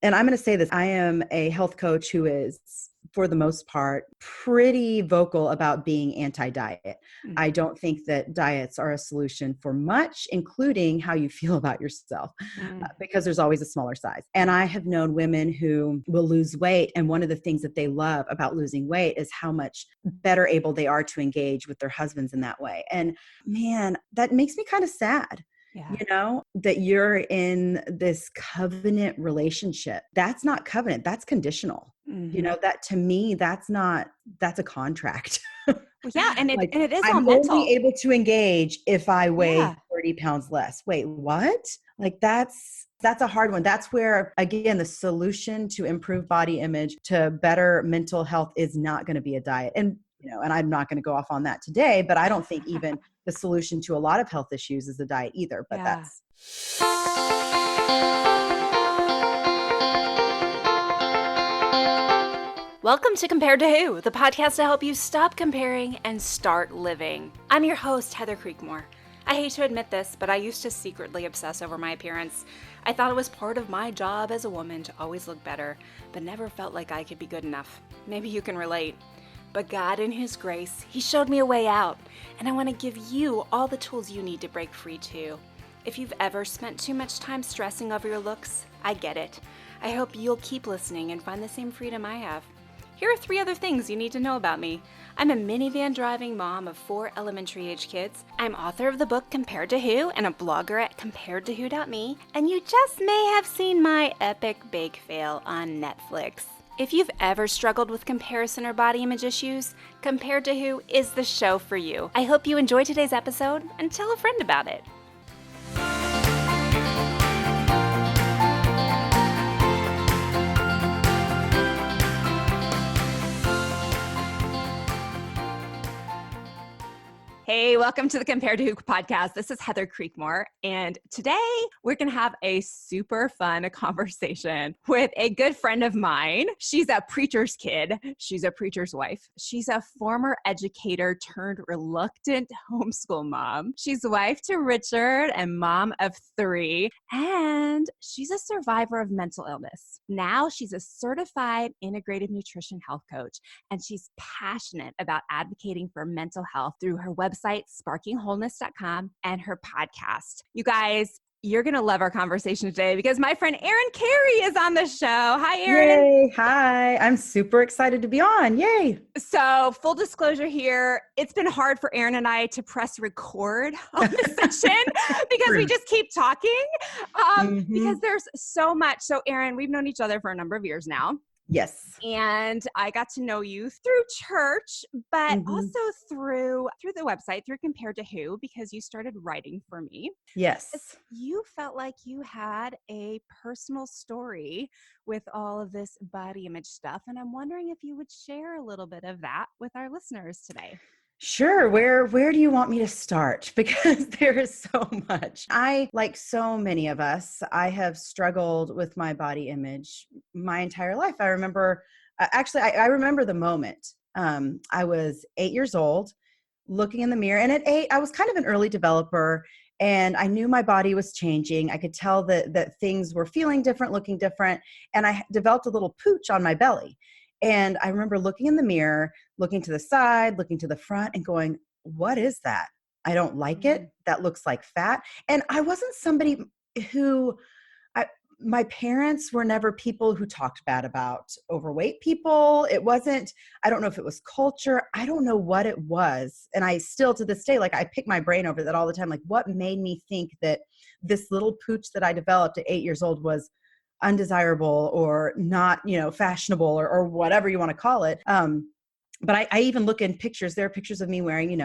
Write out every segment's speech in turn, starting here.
And I'm going to say this, I am a health coach who is, for the most part, pretty vocal about being anti-diet. I Mhm. don't think that diets are a solution for much, including how you feel about yourself, Mm. because there's always a smaller size. And I have known women who will lose weight. And one of the things that they love about losing weight is how much better able they are to engage with their husbands in that way. And man, that makes me kind of sad, Yeah. that you're in this covenant relationship. That's not covenant, that's conditional. Mhm. That to me, that's a contract. Well, yeah, and it Like, and it is all I'm only mental. able to engage if I weigh Yeah. 30 pounds less. Wait, what? Like that's a hard one. That's where, again, the solution to improve body image, to better mental health is not going to be a diet. And I'm not going to go off on that today, but I don't think even the solution to a lot of health issues is a diet either. But Yeah. that's Welcome to Compared to Who, the podcast to help you stop comparing and start living. I'm your host, Heather Creekmore. I hate to admit this, but I used to secretly obsess over my appearance. I thought it was part of my job as a woman to always look better, but never felt like I could be good enough. Maybe you can relate. But God, in His grace, He showed me a way out, and I want to give you all the tools you need to break free too. If you've ever spent too much time stressing over your looks, I get it. I hope you'll keep listening and find the same freedom I have. Here are 3 other things you need to know about me. I'm a minivan driving mom of 4 elementary age kids. I'm author of the book Compared to Who and a blogger at comparedtowho.me. And you just may have seen my epic bake fail on Netflix. If you've ever struggled with comparison or body image issues, Compared to Who is the show for you. I hope you enjoy today's episode and tell a friend about it. Hey, welcome to the Compared to Who podcast. This is Heather Creekmore, and today we're going to have a super fun conversation with a good friend of mine. She's a preacher's kid. She's a preacher's wife. She's a former educator turned reluctant homeschool mom. She's wife to Richard and mom of 3, and she's a survivor of mental illness. Now she's a certified integrative nutrition health coach, and she's passionate about advocating for mental health through her website, sparkingwholeness.com, and her podcast. You guys, you're going to love our conversation today because my friend Erin Kerry is on the show. Hi, Erin. Yay. Hi. I'm super excited to be on. Yay. So full disclosure here, it's been hard for Erin and I to press record on this session because we True. just keep talking Mhm. because there's so much. So Erin, we've known each other for a number of years now. Yes. And I got to know you through church, but Mhm. also through the website, through Compared to Who, because you started writing for me. Yes. You felt like you had a personal story with all of this body image stuff. And I'm wondering if you would share a little bit of that with our listeners today. Sure. Where do you want me to start? Because there is so much. I, like so many of us, I have struggled with my body image my entire life. I remember, I remember the moment. I was 8 years old, looking in the mirror, and at 8, I was kind of an early developer, and I knew my body was changing. I could tell that things were feeling different, looking different, and I developed a little pooch on my belly. And I remember looking in the mirror, looking to the side, looking to the front, and going, what is that? I don't like it. Mm. That looks like fat. And I wasn't somebody who, I, my parents were never people who talked bad about overweight people. It wasn't, I don't know if it was culture. I don't know what it was. And I still to this day, like I pick my brain over that all the time. Like what made me think that this little pooch that I developed at 8 years old was undesirable or not, fashionable or whatever you want to call it. But I even look in pictures. There are pictures of me wearing,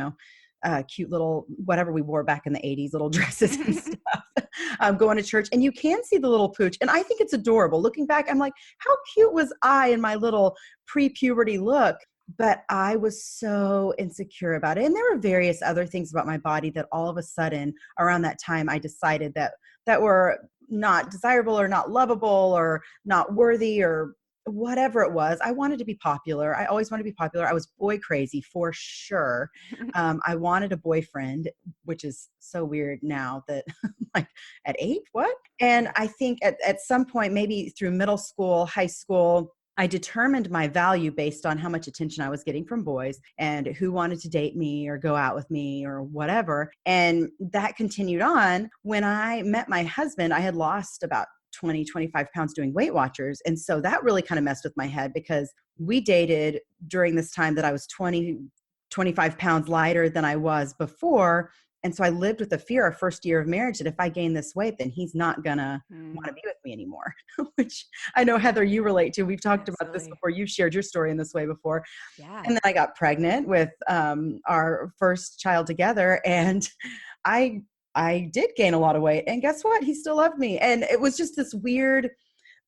cute little, whatever we wore back in the 80s, little dresses and stuff, going to church. And you can see the little pooch. And I think it's adorable. Looking back, I'm like, how cute was I in my little pre-puberty look? But I was so insecure about it. And there were various other things about my body that all of a sudden around that time, I decided that were not desirable or not lovable or not worthy or whatever it was. I wanted to be popular. I always wanted to be popular. I was boy crazy for sure. I wanted a boyfriend, which is so weird now that like at 8, what? And I think at some point, maybe through middle school, high school, I determined my value based on how much attention I was getting from boys and who wanted to date me or go out with me or whatever. And that continued on. When I met my husband, I had lost about 20, 25 pounds doing Weight Watchers. And so that really kind of messed with my head because we dated during this time that I was 20, 25 pounds lighter than I was before. And so I lived with the fear our first year of marriage that if I gain this weight, then he's not going to want to be with me anymore, which I know, Heather, you relate to. We've talked about this before. You've shared your story in this way before. Yeah. And then I got pregnant with our first child together. And I did gain a lot of weight. And guess what? He still loved me. And it was just this weird,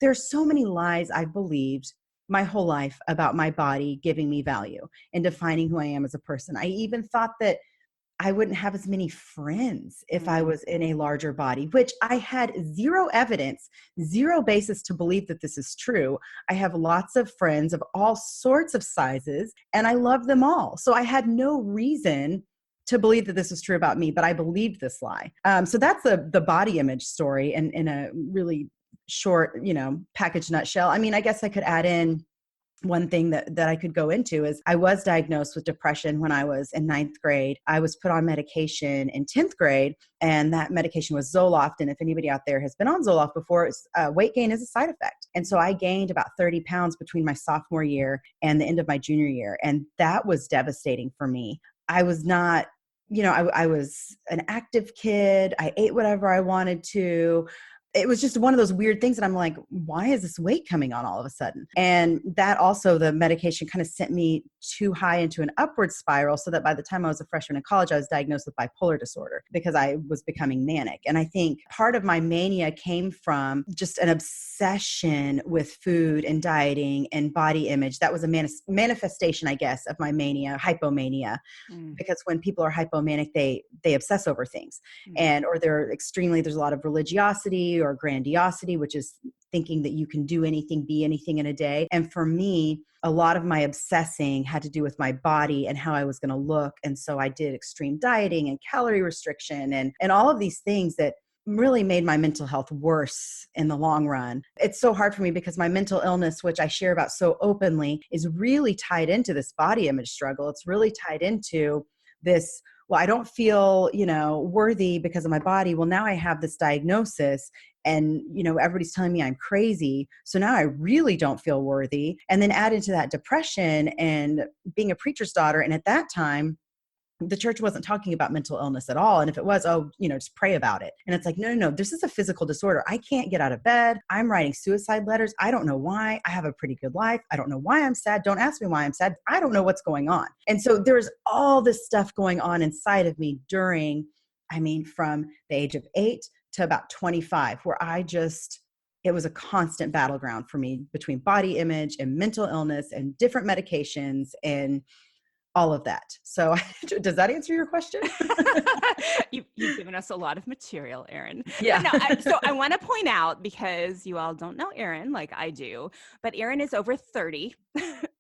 there's so many lies I've believed my whole life about my body giving me value and defining who I am as a person. I even thought that I wouldn't have as many friends if I was in a larger body, which I had zero evidence, zero basis to believe that this is true. I have lots of friends of all sorts of sizes, and I love them all. So I had no reason to believe that this is true about me, but I believed this lie. So that's the body image story in a really short, package nutshell. I mean, I guess I could add in one thing that I could go into is I was diagnosed with depression when I was in 9th grade. I was put on medication in 10th grade, and that medication was Zoloft. And if anybody out there has been on Zoloft before, weight gain is a side effect. And so I gained about 30 pounds between my sophomore year and the end of my junior year. And that was devastating for me. I was not, I was an active kid. I ate whatever I wanted to. It was just one of those weird things that I'm like, why is this weight coming on all of a sudden? And that also, the medication kind of sent me too high into an upward spiral so that by the time I was a freshman in college, I was diagnosed with bipolar disorder because I was becoming manic. And I think part of my mania came from just an obsession with food and dieting and body image. That was a manifestation, I guess, of my mania, hypomania. Because when people are hypomanic, they obsess over things. Or there's a lot of religiosity or grandiosity, which is thinking that you can do anything, be anything in a day. And for me, a lot of my obsessing had to do with my body and how I was going to look. And so I did extreme dieting and calorie restriction and all of these things that really made my mental health worse in the long run. It's so hard for me because my mental illness, which I share about so openly, is really tied into this body image struggle. It's really tied into this, well, I don't feel, worthy because of my body. Well, now I have this diagnosis and, everybody's telling me I'm crazy. So now I really don't feel worthy. And then add into that depression and being a preacher's daughter. And at that time, the church wasn't talking about mental illness at all. And if it was, just pray about it. And it's like, no, this is a physical disorder. I can't get out of bed. I'm writing suicide letters. I don't know why. I have a pretty good life. I don't know why I'm sad. Don't ask me why I'm sad. I don't know what's going on. And so there's all this stuff going on inside of me from the age of 8 to about 25, where it was a constant battleground for me between body image and mental illness and different medications and all of that. So does that answer your question? You've given us a lot of material, Erin. Yeah. So I want to point out, because you all don't know Erin like I do, but Erin is over 30.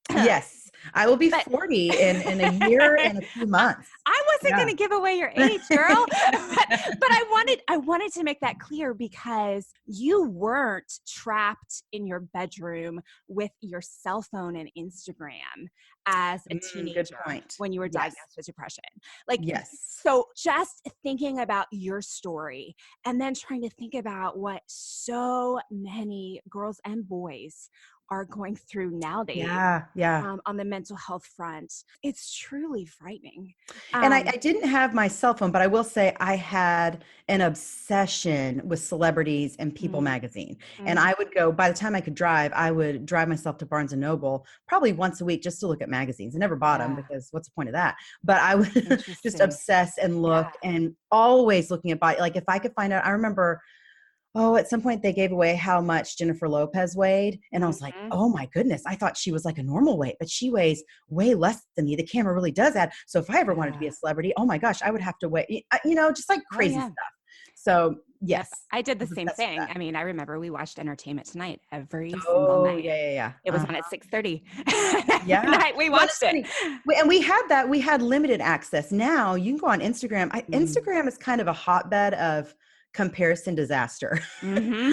Yes. I will be 40 in a year and a few months. I wasn't going to give away your age, girl. but I wanted to make that clear because you weren't trapped in your bedroom with your cell phone and Instagram as a teenager when you were diagnosed with depression. So just thinking about your story and then trying to think about what so many girls and boys are going through nowadays on the mental health front. It's truly frightening. And I didn't have my cell phone, but I will say I had an obsession with celebrities and People magazine. And I would go, by the time I could drive, I would drive myself to Barnes & Noble probably once a week just to look at magazines. I never bought them because what's the point of that? But I would just obsess and look and always looking at body. Like if I could find out, I remember at some point they gave away how much Jennifer Lopez weighed. And I was like, oh my goodness, I thought she was like a normal weight, but she weighs way less than me. The camera really does add. So if I ever wanted to be a celebrity, oh my gosh, I would have to weigh, just like crazy stuff. So Yep. yes, I did the I'm same obsessed with thing. that. I mean, I remember we watched Entertainment Tonight every single Oh, night. yeah, yeah, yeah. It was on at 6:30 every Yeah. night. We Well, and it's watched it. funny. And we had limited access. Now you can go on Instagram. Mm. Instagram is kind of a hotbed of comparison disaster. Mm-hmm.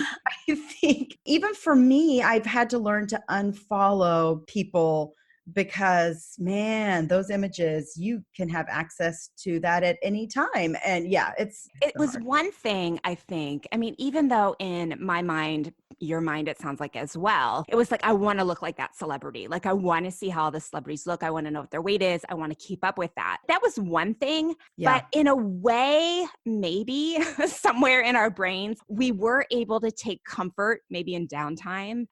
I think even for me, I've had to learn to unfollow people because, man, those images, you can have access to that at any time. And yeah, it's It been was hard. one thing, I think. I mean, even though in my mind, your mind, it sounds like as well, it was like, I want to look like that celebrity. Like, I want to see how the celebrities look. I want to know what their weight is. I want to keep up with that. That was one thing. Yeah. But in a way, maybe somewhere in our brains, we were able to take comfort, maybe in downtime,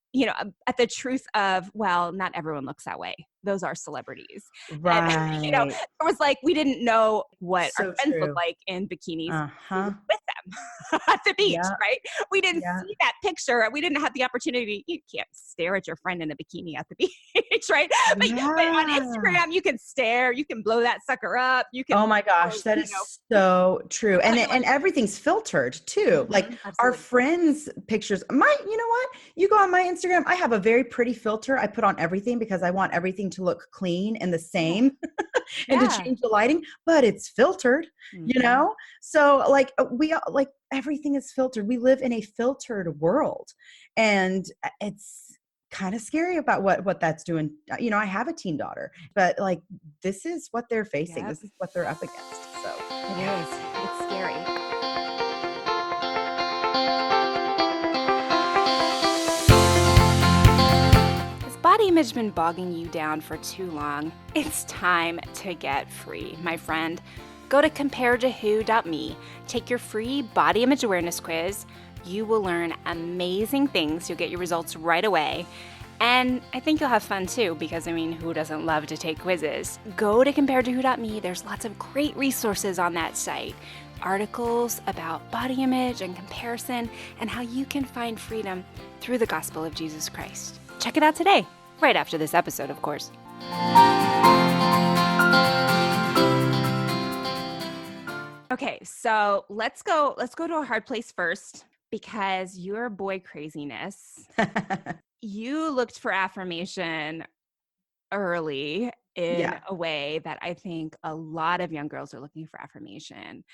at the truth of, well, not everyone looks that way. Those are celebrities. And, Right. it was like we didn't know what our So friends looked true. like in bikinis. We were Uh-huh. with them at the beach, Yeah. right? We didn't Yeah. see that picture. We didn't have the opportunity. You can't stare at your friend in a bikini at the beach, right? But on Yeah. Instagram, you can stare. You can blow that sucker up. You can, Oh my gosh, that is so true. And everything's filtered too. Like our absolutely. friends' pictures, you know what? You go on my Instagram, I have a very pretty filter I put on everything because I want everything to look clean and the Yeah. same and to Yeah. change the lighting, but it's filtered, you Mhm. know? So like like everything is filtered. We live in a filtered world. And it's kind of scary about what that's doing. I have a teen daughter, but like this is what they're facing. Yep. This is what they're up against. So, It yeah. is. It's scary. Has body image been bogging you down for too long? It's time to get free, my friend. Go to comparetowho.me, take your free body image awareness quiz. You will learn amazing things. You'll get your results right away. And I think you'll have fun too, because who doesn't love to take quizzes? Go to comparetowho.me. There's lots of great resources on that site. Articles about body image and comparison and how you can find freedom through the gospel of Jesus Christ. Check it out today, right after this episode, of course. Okay, so let's go to a hard place first, because your boy craziness, you looked for affirmation early in Yeah, a way that I think a lot of young girls are looking for affirmation.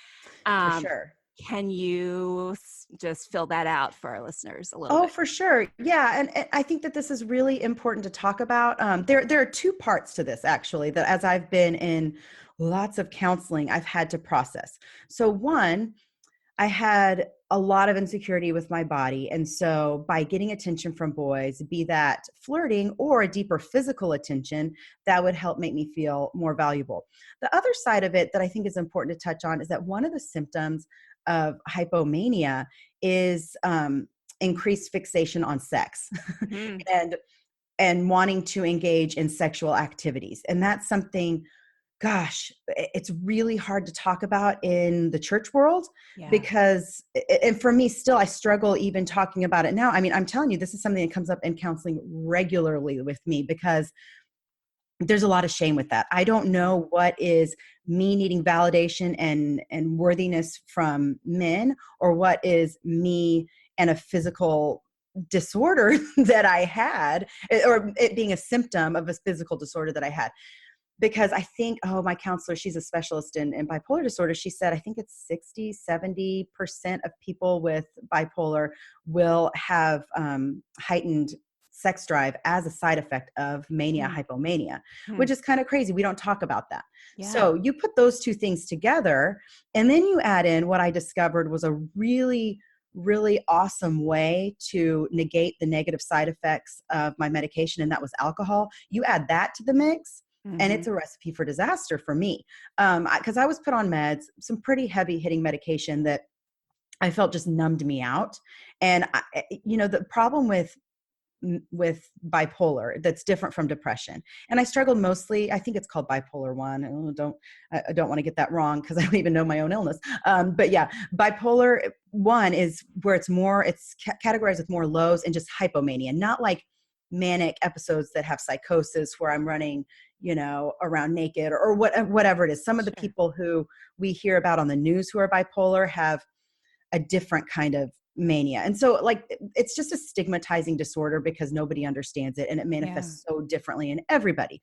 for Um, sure. can you just fill that out for our listeners a little Oh, bit? for sure. Yeah. And I think that this is really important to talk about. There are two parts to this, actually, that as I've been in lots of counseling, I've had to process. So, one, I had a lot of insecurity with my body. And so by getting attention from boys, be that flirting or a deeper physical attention, that would help make me feel more valuable. The other side of it that I think is important to touch on is that one of the symptoms of hypomania is increased fixation on sex Mhm. and wanting to engage in sexual activities. And that's something, gosh, it's really hard to talk about in the church world Yeah. because, and for me still, I struggle even talking about it now. I mean, I'm telling you, this is something that comes up in counseling regularly with me because there's a lot of shame with that. I don't know what is me needing validation and worthiness from men, or what is me and a physical disorder that I had, or it being a symptom of a physical disorder that I had. Because I think, my counselor, she's a specialist in bipolar disorder. She said, I think it's 60-70% of people with bipolar will have heightened sex drive as a side effect of mania, Mm. hypomania, Hmm. which is kind of crazy. We don't talk about that. Yeah. So you put those two things together, and then you add in what I discovered was a really, really awesome way to negate the negative side effects of my medication, and that was alcohol. You add that to the mix, and it's Mhm. a recipe for disaster for me. Because I was put on meds, some pretty heavy hitting medication that I felt just numbed me out. And the problem with bipolar that's different from depression, and I struggled mostly, I think it's called bipolar 1. I don't want to get that wrong because I don't even know my own illness. But yeah, bipolar 1 is where it's categorized with more lows and just hypomania, not like manic episodes that have psychosis where I'm running around naked, or whatever it is. Some of the Sure. people who we hear about on the news who are bipolar have a different kind of mania. And so like, it's just a stigmatizing disorder because nobody understands it and it Yeah. manifests so differently in everybody.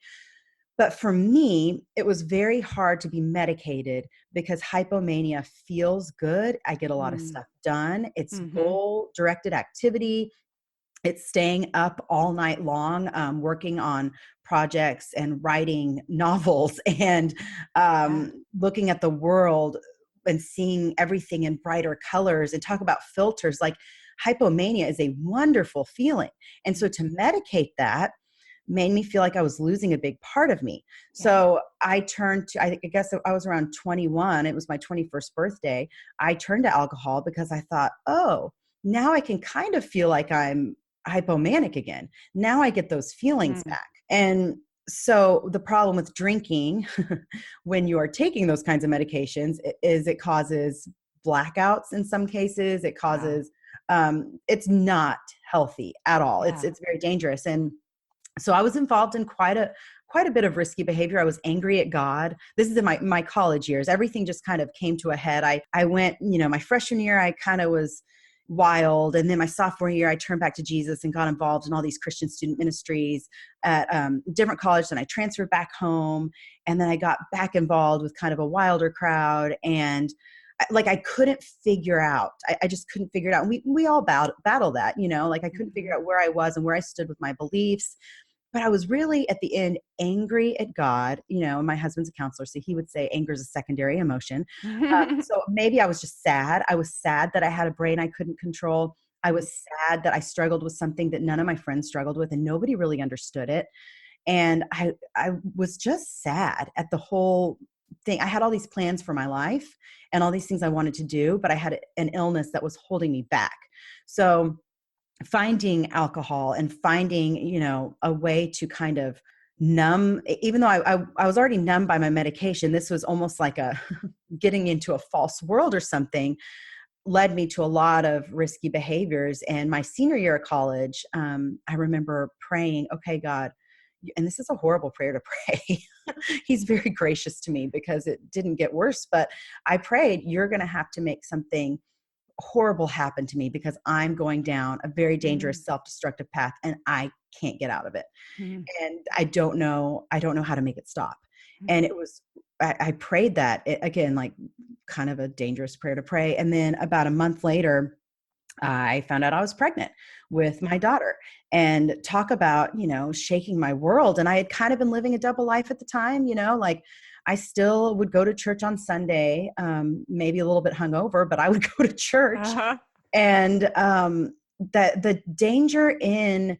But for me, it was very hard to be medicated because hypomania feels good. I get a lot of Mm. stuff done. It's Mm-hmm. goal directed activity. It's staying up all night long, working on projects and writing novels and Yeah. looking at the world and seeing everything in brighter colors and talk about filters. Like hypomania is a wonderful feeling. And so to medicate that made me feel like I was losing a big part of me. Yeah. So I turned to, I guess I was around 21. It was my 21st birthday. I turned to alcohol because I thought, oh, now I can kind of feel like I'm hypomanic again. Now I get those feelings Mm. back. And so the problem with drinking when you are taking those kinds of medications is it causes blackouts in some cases. It Wow. causes, it's not healthy at all. Yeah. It's very dangerous. And so I was involved in quite a bit of risky behavior. I was angry at God. This is in my college years. Everything just kind of came to a head. I went, my freshman year, I kind of was wild. And then my sophomore year, I turned back to Jesus and got involved in all these Christian student ministries at different colleges. And I transferred back home. And then I got back involved with kind of a wilder crowd. And like I couldn't figure out. I just couldn't figure it out. And we all battle that, like I couldn't figure Mm-hmm. out where I was and where I stood with my beliefs. But I was really at the end angry at God. My husband's a counselor, so he would say anger is a secondary emotion. So maybe I was just sad. I was sad that I had a brain I couldn't control. I was sad that I struggled with something that none of my friends struggled with and nobody really understood it. And I was just sad at the whole thing. I had all these plans for my life and all these things I wanted to do, but I had an illness that was holding me back. So finding alcohol and finding, a way to kind of numb, even though I was already numb by my medication, this was almost like a getting into a false world or something, led me to a lot of risky behaviors. And my senior year of college, I remember praying, okay, God, and this is a horrible prayer to pray. He's very gracious to me because it didn't get worse, but I prayed, you're going to have to make something horrible happen to me because I'm going down a very dangerous self-destructive path and I can't get out of it. Mm-hmm. And I don't know how to make it stop. And it was, I prayed that again, like kind of a dangerous prayer to pray. And then about a month later, I found out I was pregnant with my daughter, and talk about, shaking my world. And I had kind of been living a double life at the time, like I still would go to church on Sunday, maybe a little bit hungover, but I would go to church. Uh-huh. And the danger in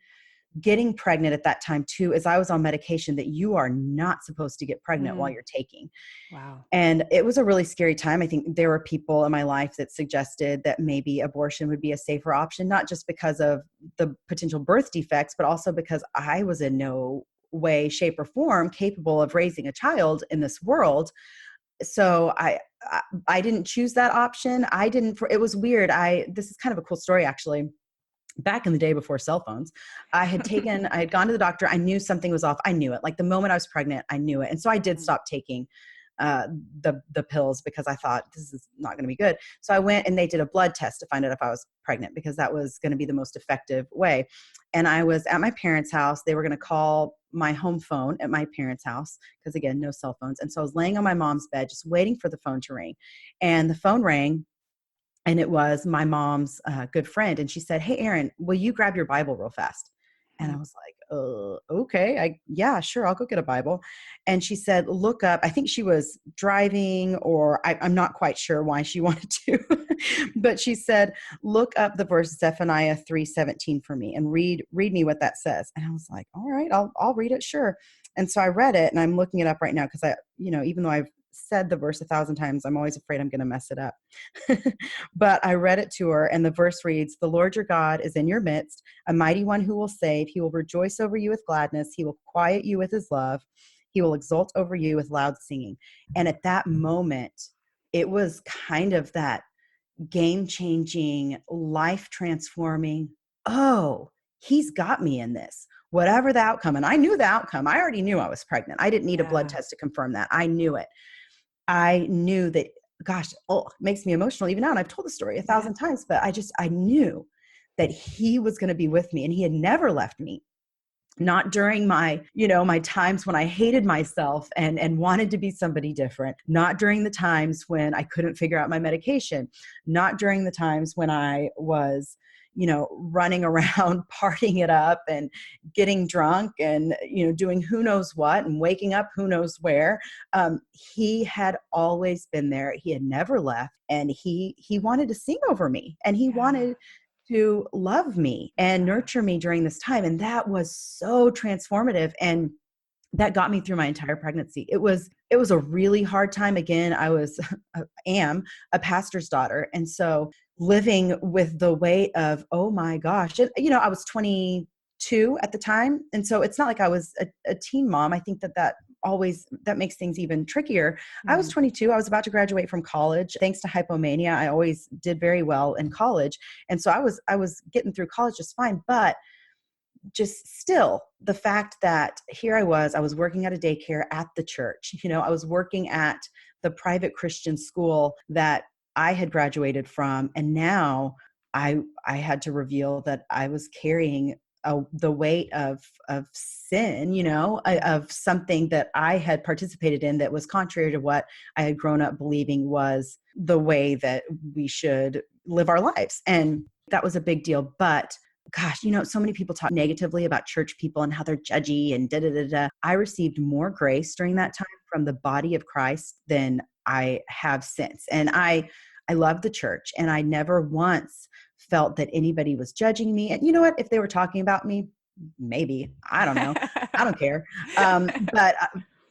getting pregnant at that time too is I was on medication that you are not supposed to get pregnant while Mm. you're taking. Wow. And it was a really scary time. I think there were people in my life that suggested that maybe abortion would be a safer option, not just because of the potential birth defects, but also because I was in no way, shape, or form capable of raising a child in this world. So I didn't choose that option. It was weird. This is kind of a cool story, actually. Back in the day before cell phones, I had gone to the doctor. I knew something was off. I knew it. Like the moment I was pregnant, I knew it. And so I did stop taking the pills because I thought this is not going to be good. So I went and they did a blood test to find out if I was pregnant because that was going to be the most effective way. And I was at my parents' house. They were going to call my home phone at my parents' house because again, no cell phones. And so I was laying on my mom's bed, just waiting for the phone to ring. And the phone rang. And it was my mom's good friend. And she said, "Hey, Erin, will you grab your Bible real fast?" And I was like, okay, yeah, sure. I'll go get a Bible. And she said, look up, I think she was driving or I'm not quite sure why she wanted to, but she said, look up the verse Zephaniah 3:17 for me and read me what that says. And I was like, all right, I'll read it. Sure. And so I read it and I'm looking it up right now because even though I've said the verse 1,000 times, I'm always afraid I'm going to mess it up. But I read it to her and the verse reads, "The Lord your God is in your midst, a mighty one who will save. He will rejoice over you with gladness. He will quiet you with his love. He will exult over you with loud singing." And at that moment, it was kind of that game-changing, life-transforming, oh, he's got me in this. Whatever the outcome. And I knew the outcome. I already knew I was pregnant. I didn't need a blood Yeah. test to confirm that. I knew it. I knew that gosh, oh, it makes me emotional even now. And I've told the story 1,000 times, but I knew that he was going to be with me, and he had never left me. Not during my, my times when I hated myself and wanted to be somebody different, not during the times when I couldn't figure out my medication, not during the times when I was, running around, partying it up and getting drunk and, doing who knows what and waking up who knows where. He had always been there. He had never left, and he wanted to sing over me, and he wanted to love me and nurture me during this time. And that was so transformative. And that got me through my entire pregnancy. It was a really hard time. Again, am a pastor's daughter. And so living with the weight of, oh my gosh, and, I was 22 at the time. And so it's not like I was a teen mom. I think that makes things even trickier. I was 22. I was about to graduate from college. Thanks to hypomania, I always did very well in college. And so I was getting through college just fine. But just still, the fact that here I was working at a daycare at the church. I was working at the private Christian school that I had graduated from. And now I had to reveal that I was carrying the weight of sin, of something that I had participated in that was contrary to what I had grown up believing was the way that we should live our lives. And that was a big deal. But gosh, so many people talk negatively about church people and how they're judgy and da-da-da-da. I received more grace during that time from the body of Christ than I have since. And I love the church, and I never once felt that anybody was judging me. And you know what? If they were talking about me, maybe, I don't know. I don't care. But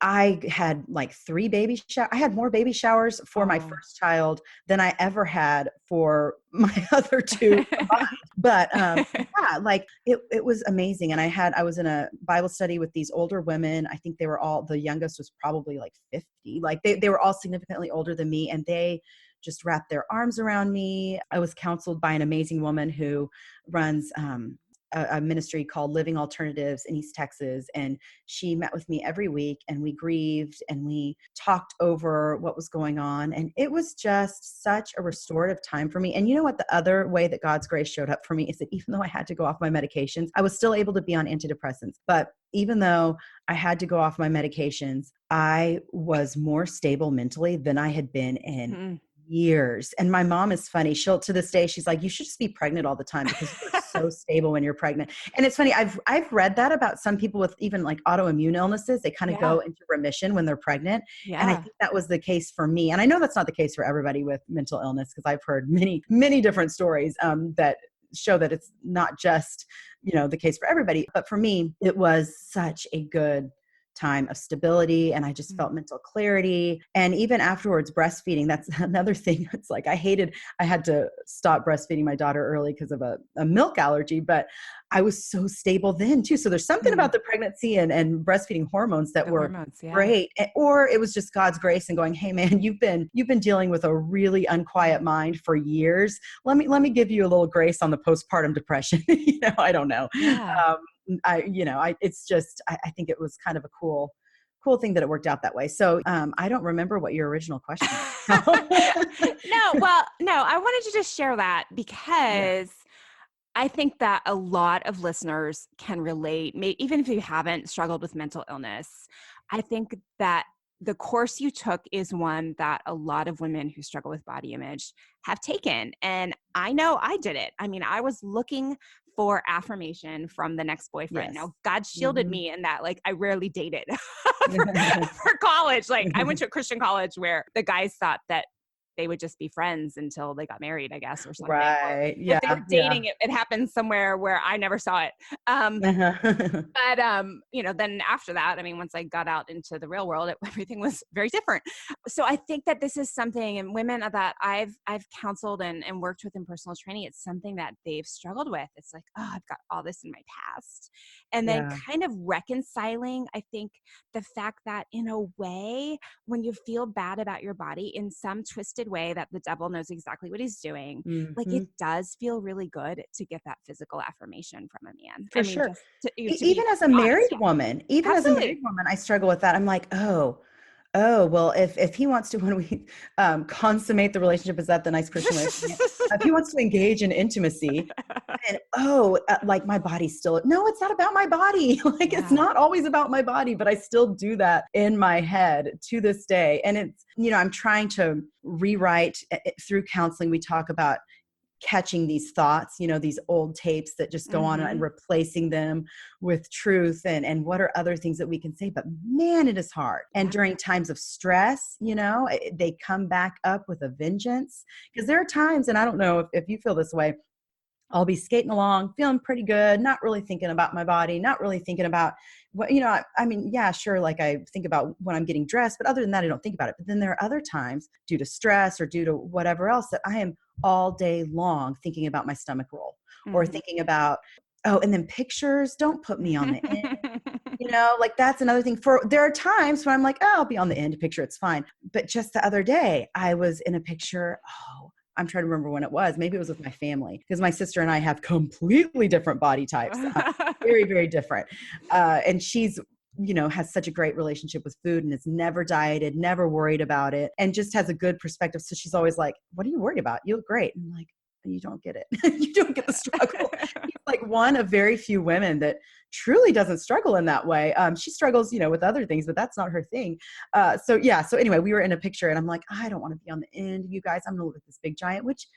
I had like 3 baby showers. I had more baby showers for my first child than I ever had for my other 2 combined. But like it was amazing. And I was in a Bible study with these older women. I think the youngest was probably like 50. Like they were all significantly older than me, and they just wrapped their arms around me. I was counseled by an amazing woman who runs a ministry called Living Alternatives in East Texas. And she met with me every week, and we grieved and we talked over what was going on. And it was just such a restorative time for me. And you know what? The other way that God's grace showed up for me is that even though I had to go off my medications, I was still able to be on antidepressants. But even though I had to go off my medications, I was more stable mentally than I had been in years. And my mom is funny. To this day, she's like, you should just be pregnant all the time because you're so stable when you're pregnant. And it's funny. I've read that about some people with even like autoimmune illnesses. They kind of go into remission when they're pregnant. Yeah. And I think that was the case for me. And I know that's not the case for everybody with mental illness, because I've heard many, many different stories that show that it's not just, the case for everybody. But for me, it was such a good time of stability, and I just felt mental clarity. And even afterwards, breastfeeding, that's another thing. It's like I had to stop breastfeeding my daughter early because of a milk allergy, but I was so stable then too. So there's something about the pregnancy and breastfeeding hormones that were great. Or it was just God's grace and going, hey man, you've been dealing with a really unquiet mind for years. Let me give you a little grace on the postpartum depression. I don't know. Yeah. I think it was kind of a cool thing that it worked out that way. So I don't remember what your original question was. No, I wanted to just share that because I think that a lot of listeners can relate, even if you haven't struggled with mental illness. I think that the course you took is one that a lot of women who struggle with body image have taken. And I know I did it. I mean, I was looking for affirmation from the next boyfriend. Yes. Now, God shielded me in that, like, I rarely dated for college. Like, I went to a Christian college where the guys thought that they would just be friends until they got married, I guess, or something. Right. If they were dating, it happened somewhere where I never saw it. But, then after that, I mean, once I got out into the real world, everything was very different. So I think that this is something, and women that I've counseled and worked with in personal training, it's something that they've struggled with. It's like, oh, I've got all this in my past. And then kind of reconciling, I think, the fact that in a way, when you feel bad about your body in some twisted way that the devil knows exactly what he's doing, like it does feel really good to get that physical affirmation from a man. For sure. Even as a married woman, I struggle with that. I'm like, oh, Oh, well, if he wants to, when we consummate the relationship, is that the nice Christian way of saying it? If he wants to engage in intimacy, then, like my body's still, no, it's not about my body. Like it's Yeah. not always about my body, but I still do that in my head to this day. And it's, I'm trying to rewrite through counseling. We talk about catching these thoughts, these old tapes that just go on, and Mm-hmm. replacing them with truth, and what are other things that we can say. But man, it is hard. And Yeah. during times of stress, they come back up with a vengeance, because there are times, and I don't know if you feel this way, I'll be skating along, feeling pretty good, not really thinking about my body, not really thinking about what, I mean, yeah, sure. Like I think about when I'm getting dressed, but other than that, I don't think about it. But then there are other times due to stress or due to whatever else that I am all day long thinking about my stomach roll, or Mm-hmm. thinking about, oh, and then pictures, don't put me on the end. Like that's another thing. There are times when I'm like, oh, I'll be on the end picture, it's fine. But just the other day, I was in a picture. Oh, I'm trying to remember when it was. Maybe it was with my family, because my sister and I have completely different body types, very, very different. And she's, has such a great relationship with food and has never dieted, never worried about it, and just has a good perspective. So she's always like, what are you worried about? You look great. And I'm like, you don't get it. You don't get the struggle. She's like one of very few women that truly doesn't struggle in that way. She struggles, with other things, but that's not her thing. So yeah. So anyway, we were in a picture, and I'm like, I don't want to be on the end, you guys. I'm gonna look at this big giant. Which,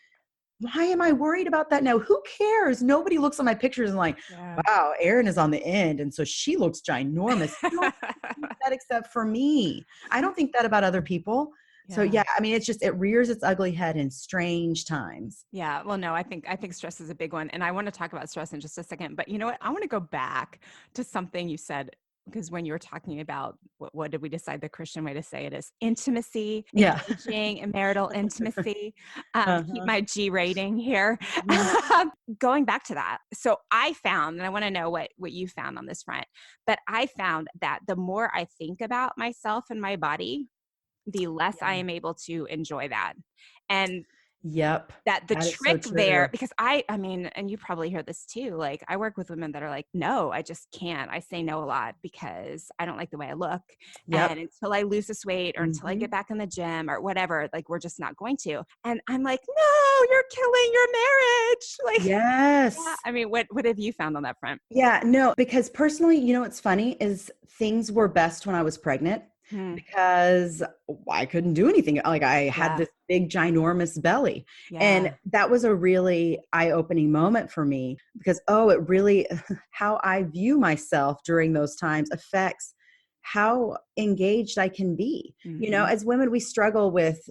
why am I worried about that now? Who cares? Nobody looks at my pictures and like, Yeah. wow, Erin is on the end, and so she looks ginormous. Nobody thinks that except for me. I don't think that about other people. So Yeah. yeah, I mean, it rears its ugly head in strange times. Yeah. Well, no, I think stress is a big one. And I want to talk about stress in just a second. But you know what? I want to go back to something you said, because when you were talking about what did we decide the Christian way to say it is, intimacy, Yeah. engaging in marital intimacy, keep Uh-huh. my G rating here. Mhm. Going back to that. So I found, and I want to know what you found on this front, but I found that the more I think about myself and my body, the less I Yeah. am able to enjoy that. And Yep. that the That is so trick there, true. because I mean, and you probably hear this too, like I work with women that are like, no, I just can't. I say no a lot because I don't like the way I look. Yep. And until I lose this weight or until I get Mhm. back in the gym or whatever, like we're just not going to. And I'm like, no, you're killing your marriage. Like, yeah. Yes. I mean, what have you found on that front? Yeah, no, because personally, what's funny is things were best when I was pregnant, Hmm. because I couldn't do anything. Like I had Yeah. this big, ginormous belly. And Yeah. that was a really eye-opening moment for me, because, it really, how I view myself during those times affects how engaged I can be. Hmm. As women, we struggle with,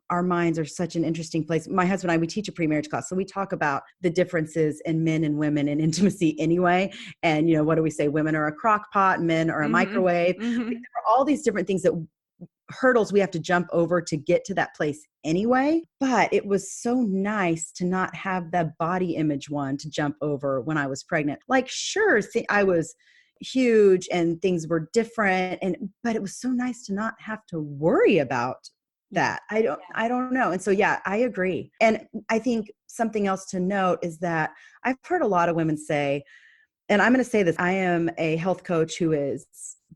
our minds are such an interesting place. My husband and I, we teach a pre-marriage class. So we talk about the differences in men and women in intimacy anyway. And, what do we say? Women are a crock pot, men are a Hmm. microwave. Like, Hmm. there are all these different things, that hurdles we have to jump over to get to that place anyway. But it was so nice to not have that body image one to jump over when I was pregnant. Like, sure, I was huge and things were different, but it was so nice to not have to worry about Yeah. that. I don't know. And so yeah, I agree. And I think something else to note is that I've heard a lot of women say, and I'm going to say this, I am a health coach who is,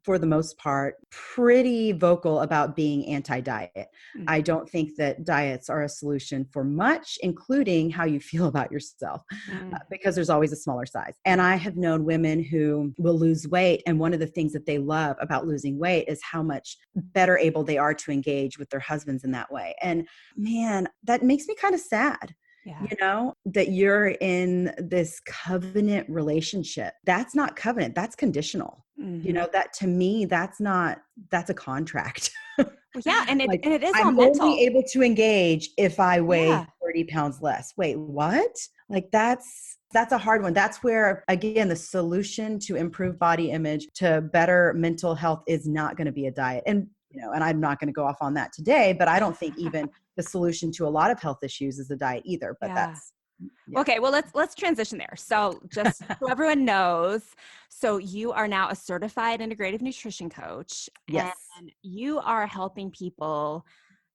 for the most part, pretty vocal about being anti-diet. Mm. I don't think that diets are a solution for much, including how you feel about yourself, Mm. because there's always a smaller size. And I have known women who will lose weight, and one of the things that they love about losing weight is how much better able they are to engage with their husbands in that way. And man, that makes me kind of sad, Yeah. that you're in this covenant relationship. That's not covenant, that's conditional. Hmm. That to me, that's a contract. Well, yeah, and it Like, and it is all I'm only mental. able to engage if I weigh Yeah. 30 pounds less. Wait, what? Like, that's a hard one. That's where, again, the solution to improve body image, to better mental health, is not going to be a diet. And I'm not going to go off on that today, but I don't think even the solution to a lot of health issues is a diet either. But Yeah. that's, yeah. Okay, well let's transition there. So just so everyone knows, so you are now a certified integrative nutrition coach, and Yes. you are helping people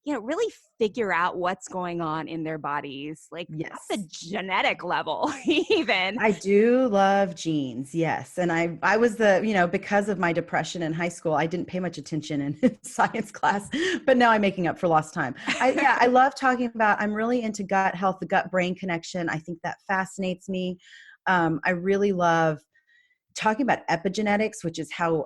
really figure out what's going on in their bodies, like at Yes. the genetic level even. I do love genes. Yes. And I was because of my depression in high school, I didn't pay much attention in science class, but now I'm making up for lost time. I love talking about, I'm really into gut health, the gut brain connection. I think that fascinates me. I really love talking about epigenetics, which is how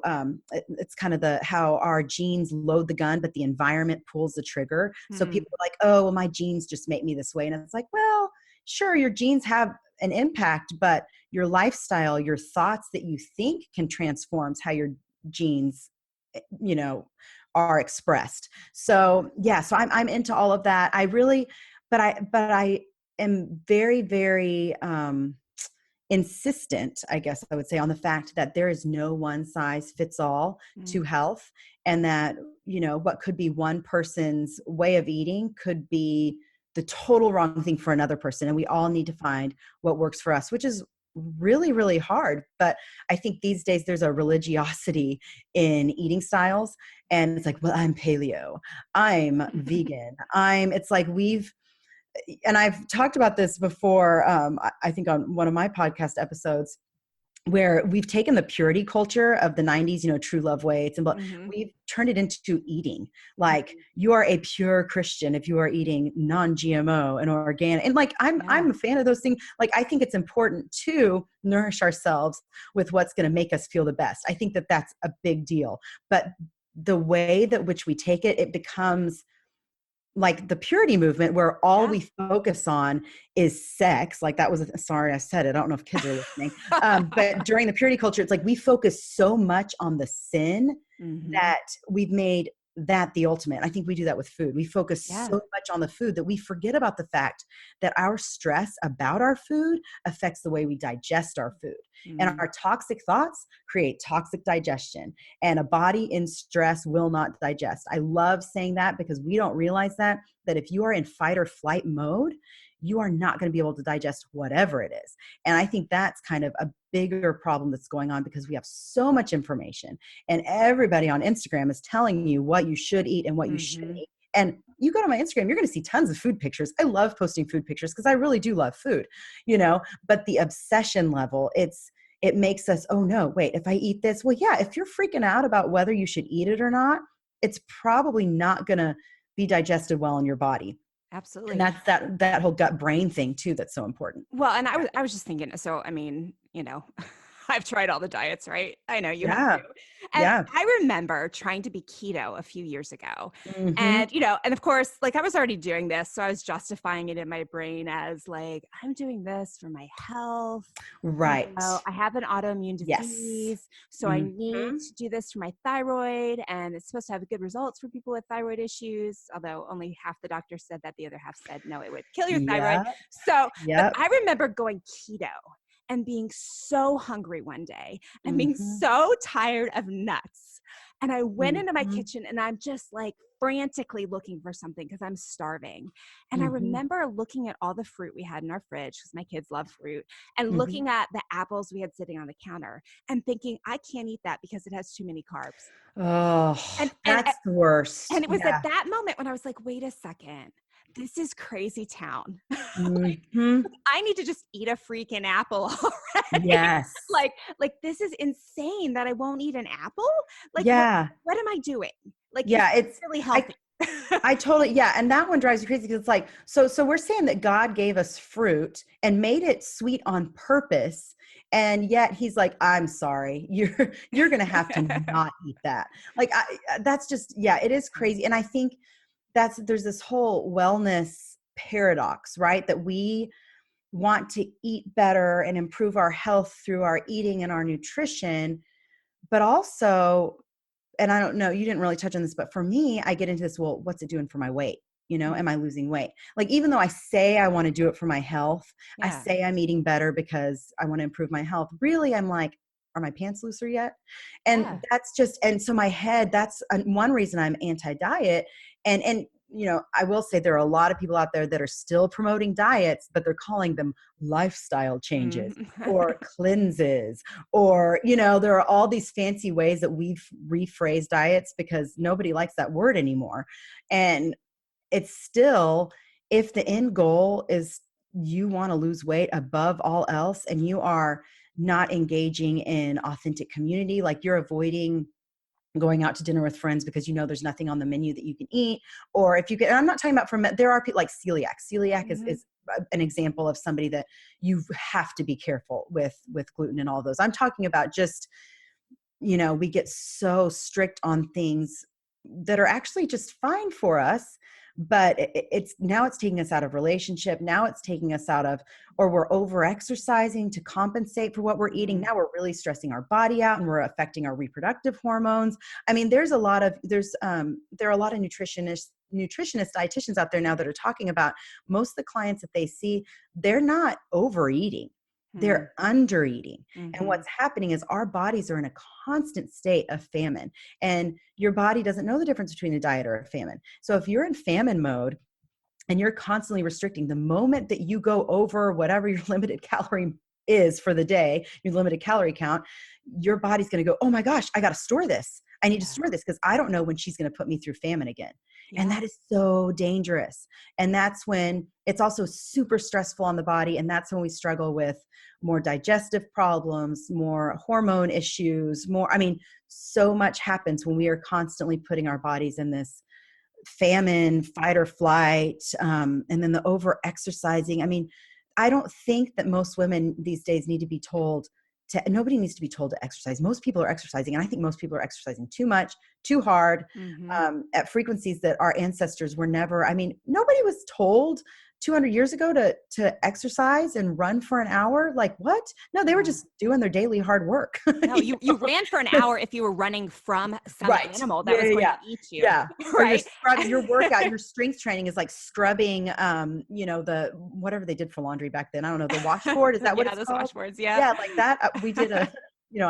it's kind of how our genes load the gun, but the environment pulls the trigger. So people are like, oh, well, my genes just make me this way. And it's like, well, sure, your genes have an impact, but your lifestyle, your thoughts that you think can transform how your genes, are expressed. So yeah, so I'm into all of that. But I am very, very, insistent, I guess I would say, on the fact that there is no one size fits all to health, and that, what could be one person's way of eating could be the total wrong thing for another person. And we all need to find what works for us, which is really, really hard. But I think these days there's a religiosity in eating styles. And it's like, well, I'm paleo, I'm vegan, it's like and I've talked about this before, I think on one of my podcast episodes, where we've taken the purity culture of the 90s, true love weights, and we've turned it into eating. Like, you are a pure Christian if you are eating non-GMO and organic. And like, I'm a fan of those things. Like, I think it's important to nourish ourselves with what's going to make us feel the best. I think that that's a big deal. But the way that which we take it, it becomes like the purity movement, where all we focus on is sex. Like, that was, sorry, I said it, I don't know if kids are listening. But during the purity culture, it's like we focus so much on the sin that we've made that the ultimate. I think we do that with food. We focus so much on the food that we forget about the fact that our stress about our food affects the way we digest our food. And our toxic thoughts create toxic digestion, and a body in stress will not digest. I love saying that, because we don't realize that if you are in fight or flight mode, you are not going to be able to digest whatever it is. And I think that's kind of a bigger problem that's going on, because we have so much information, and everybody on Instagram is telling you what you should eat and what you shouldn't eat. And you go to my Instagram, you're going to see tons of food pictures. I love posting food pictures because I really do love food, but the obsession level, it makes us, oh no, wait, if I eat this, well, yeah, if you're freaking out about whether you should eat it or not, it's probably not going to be digested well in your body. Absolutely. And that's that whole gut brain thing too, that's so important. Well, and I was just thinking, so, I mean, I've tried all the diets, right? I know you have to. And I remember trying to be keto a few years ago. And, and of course, like, I was already doing this, so I was justifying it in my brain as like, I'm doing this for my health. Right. I have an autoimmune disease, so I need to do this for my thyroid, and it's supposed to have good results for people with thyroid issues, although only half the doctors said that. The other half said, no, it would kill your thyroid. So but I remember going keto and being so hungry one day and being so tired of nuts. And I went into my kitchen, and I'm just like frantically looking for something because I'm starving. And I remember looking at all the fruit we had in our fridge, because my kids love fruit, and looking at the apples we had sitting on the counter and thinking, I can't eat that because it has too many carbs. Oh, that's the worst. And it was at that moment when I was like, wait a second. This is crazy town. Like, I need to just eat a freaking apple already. Yes. like this is insane that I won't eat an apple. Like, what am I doing? Like, it's really healthy. I totally, and that one drives you crazy, because it's like, so we're saying that God gave us fruit and made it sweet on purpose. And yet he's like, I'm sorry, you're going to have to not eat that. Like, that's just, it is crazy. And I think there's this whole wellness paradox, right? That we want to eat better and improve our health through our eating and our nutrition, but also, and I don't know, you didn't really touch on this, but for me, I get into this, well, what's it doing for my weight? Am I losing weight? Like, even though I say I want to do it for my health, I say I'm eating better because I want to improve my health. Really, I'm like, are my pants looser yet? And that's just, and so my head, that's one reason I'm anti-diet. And I will say there are a lot of people out there that are still promoting diets, but they're calling them lifestyle changes or cleanses, or, there are all these fancy ways that we've rephrased diets because nobody likes that word anymore. And it's still, if the end goal is you want to lose weight above all else, and you are not engaging in authentic community, like you're avoiding going out to dinner with friends because you know there's nothing on the menu that you can eat, or if you can, and I'm not talking about there are people like celiac Mhm. is an example of somebody that you have to be careful with gluten and all those. I'm talking about just, we get so strict on things that are actually just fine for us, but it's now it's taking us out of relationship. Now it's taking us out of, or we're over exercising to compensate for what we're eating. Mm. Now we're really stressing our body out, and we're affecting our reproductive hormones. I mean, there are a lot of nutritionists, dietitians out there now that are talking about most of the clients that they see, they're not overeating. Mm. They're under eating. And Mhm. what's happening is our bodies are in a constant state of famine, and your body doesn't know the difference between a diet or a famine. So if you're in famine mode and you're constantly restricting, the moment that you go over whatever your limited calorie is for the day, your limited calorie count, your body's going to go, oh my gosh, I got to store this. I need to Yeah. store this because I don't know when she's going to put me through famine again. And Yeah. that is so dangerous. And that's when it's also super stressful on the body. And that's when we struggle with more digestive problems, more hormone issues, so much happens when we are constantly putting our bodies in this famine, fight or flight, and then the over exercising. I mean, I don't think that most women these days need to be told nobody needs to be told to exercise. Most people are exercising, and I think most people are exercising too much, too hard, Mhm. at frequencies that our ancestors were never. I mean, nobody was told 200 years ago to exercise and run for an hour. Like what? No, they were Yeah. just doing their daily hard work. No, you ran for an hour if you were running from some Right. animal that Yeah, was yeah, going to yeah. eat you, Yeah. Or right? your workout, your strength training is like scrubbing, the whatever they did for laundry back then. I don't know, the washboard, is that what Yeah, it's those called? washboards, yeah. Yeah, like that. We did I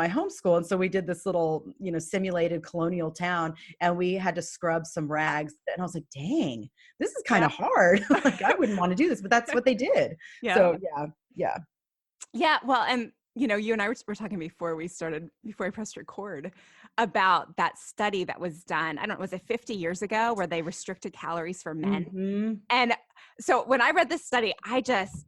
homeschool, and so we did this little, simulated colonial town, and we had to scrub some rags, and I was like, "Dang, this is kind Yeah. of hard." Like I wouldn't want to do this, but that's what they did. Yeah. So, yeah. Yeah. Yeah, well, and you and I were talking before I pressed record about that study that was done. I don't know, was it 50 years ago where they restricted calories for men? Mhm. And so when I read this study, I just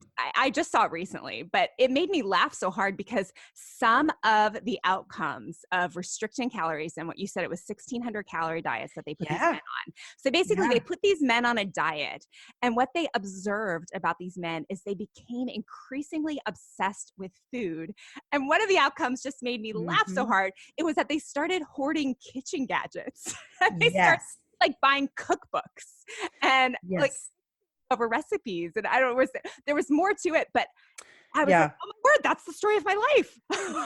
saw it recently, but it made me laugh so hard because some of the outcomes of restricting calories, and what you said, it was 1,600 calorie diets that they put these men Yeah. on. So basically Yeah. they put these men on a diet, and what they observed about these men is they became increasingly obsessed with food. And one of the outcomes just made me laugh so Mhm. hard. It was that they started hoarding kitchen gadgets. They started Yes. like buying cookbooks and like Yes. over recipes. And I don't know, there was more to it, but I was like, Yeah. oh my word, that's the story of my life.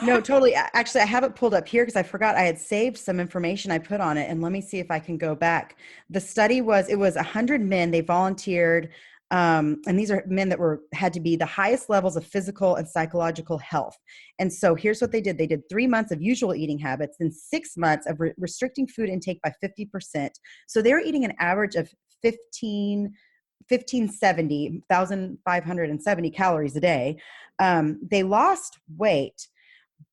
No, totally. Actually, I have it pulled up here because I forgot I had saved some information I put on it. And let me see if I can go back. The study it was 100 men. They volunteered. And these are men that had to be the highest levels of physical and psychological health. And so here's what they did. They did 3 months of usual eating habits, then 6 months of restricting food intake by 50%. So they were eating an average of 1,570 calories a day. They lost weight,